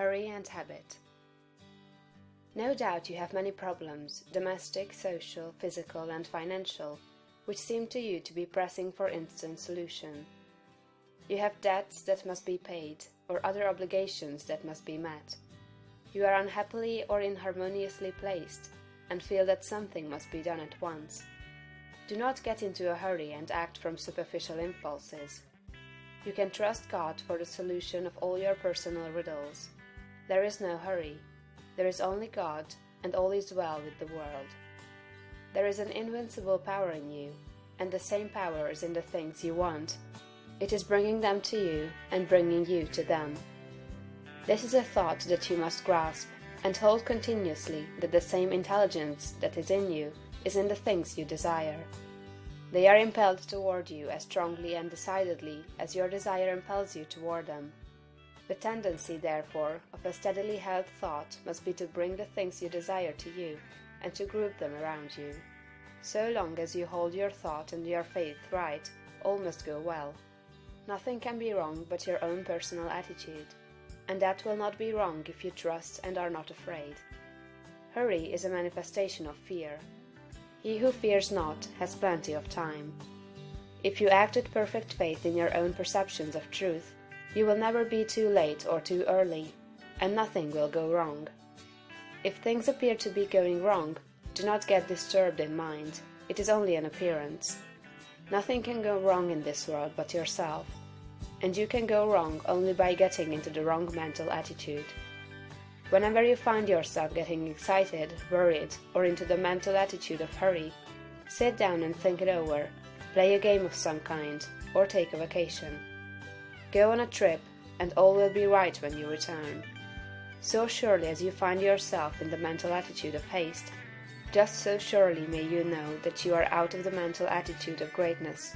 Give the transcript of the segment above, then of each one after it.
Hurry and Habit. No doubt you have many problems, domestic, social, physical, and financial, which seem to you to be pressing for instant solution. You have debts that must be paid, or other obligations that must be met. You are unhappily or inharmoniously placed, and feel that something must be done at once. Do not get into a hurry and act from superficial impulses. You can trust God for the solution of all your personal riddles. There is no hurry. There is only God, and all is well with the world. There is an invincible power in you, and the same power is in the things you want. It is bringing them to you, and bringing you to them. This is a thought that you must grasp, and hold continuously that the same intelligence that is in you is in the things you desire. They are impelled toward you as strongly and decidedly as your desire impels you toward them. The tendency, therefore, of a steadily held thought must be to bring the things you desire to you, and to group them around you. So long as you hold your thought and your faith right, all must go well. Nothing can be wrong but your own personal attitude, and that will not be wrong if you trust and are not afraid. Hurry is a manifestation of fear. He who fears not has plenty of time. If you act with perfect faith in your own perceptions of truth, you will never be too late or too early, and nothing will go wrong. If things appear to be going wrong, do not get disturbed in mind. It is only an appearance. Nothing can go wrong in this world but yourself, and you can go wrong only by getting into the wrong mental attitude. Whenever you find yourself getting excited, worried, or into the mental attitude of hurry, sit down and think it over, play a game of some kind, or take a vacation. Go on a trip, and all will be right when you return. So surely as you find yourself in the mental attitude of haste, just so surely may you know that you are out of the mental attitude of greatness.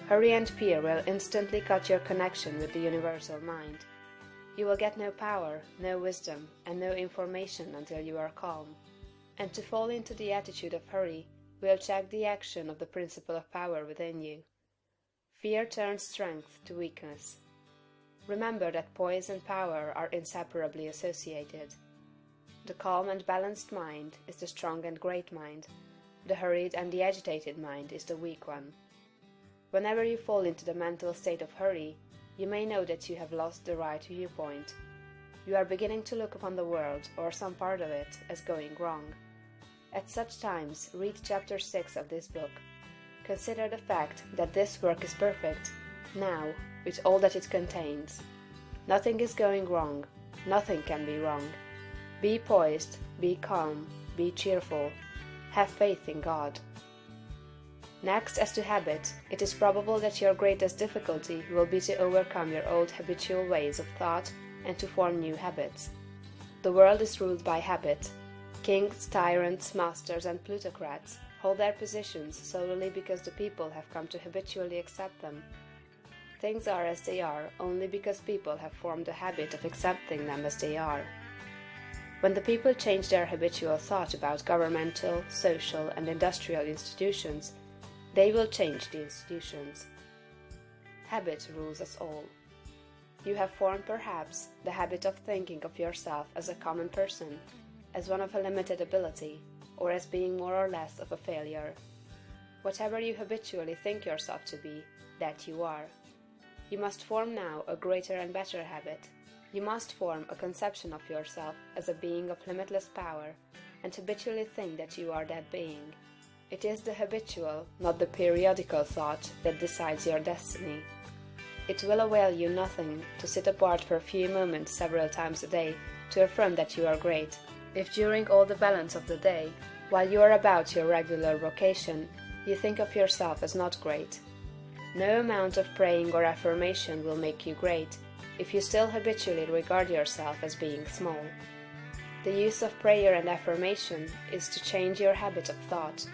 Hurry and fear will instantly cut your connection with the universal mind. You will get no power, no wisdom, and no information until you are calm. And to fall into the attitude of hurry will check the action of the principle of power within you. Fear turns strength to weakness. Remember that poise and power are inseparably associated. The calm and balanced mind is the strong and great mind. The hurried and the agitated mind is the weak one. Whenever you fall into the mental state of hurry, you may know that you have lost the right viewpoint. You are beginning to look upon the world, or some part of it, as going wrong. At such times, read chapter 6 of this book. Consider the fact that this work is perfect, now, with all that it contains. Nothing is going wrong. Nothing can be wrong. Be poised, be calm, be cheerful. Have faith in God. Next, as to habit, it is probable that your greatest difficulty will be to overcome your old habitual ways of thought and to form new habits. The world is ruled by habit. Kings, tyrants, masters, and plutocrats hold their positions solely because the people have come to habitually accept them. Things are as they are only because people have formed the habit of accepting them as they are. When the people change their habitual thought about governmental, social, and industrial institutions, they will change the institutions. Habit rules us all. You have formed, perhaps, the habit of thinking of yourself as a common person, as one of a limited ability, or as being more or less of a failure. Whatever you habitually think yourself to be, that you are. You must form now a greater and better habit. You must form a conception of yourself as a being of limitless power, and habitually think that you are that being. It is the habitual, not the periodical thought that decides your destiny. It will avail you nothing to sit apart for a few moments several times a day to affirm that you are great, if during all the balance of the day, while you are about your regular vocation, you think of yourself as not great. No amount of praying or affirmation will make you great, if you still habitually regard yourself as being small. The use of prayer and affirmation is to change your habit of thought.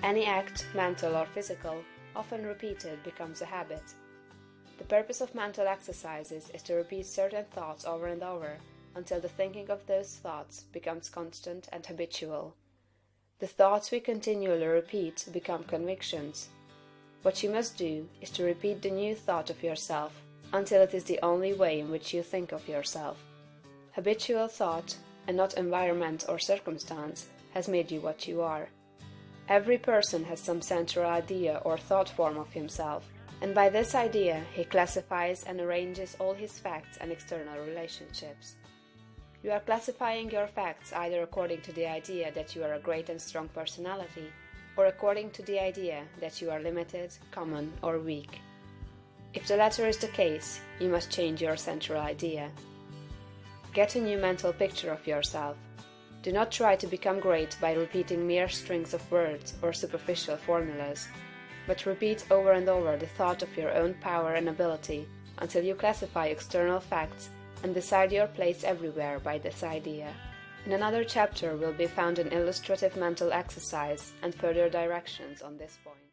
Any act, mental or physical, often repeated, becomes a habit. The purpose of mental exercises is to repeat certain thoughts over and over, until the thinking of those thoughts becomes constant and habitual. The thoughts we continually repeat become convictions. What you must do is to repeat the new thought of yourself, until it is the only way in which you think of yourself. Habitual thought, and not environment or circumstance, has made you what you are. Every person has some central idea or thought form of himself, and by this idea he classifies and arranges all his facts and external relationships. You are classifying your facts either according to the idea that you are a great and strong personality, or according to the idea that you are limited, common, or weak. If the latter is the case, you must change your central idea. Get a new mental picture of yourself. Do not try to become great by repeating mere strings of words or superficial formulas, but repeat over and over the thought of your own power and ability until you classify external facts and decide your place everywhere by this idea. In another chapter will be found an illustrative mental exercise and further directions on this point.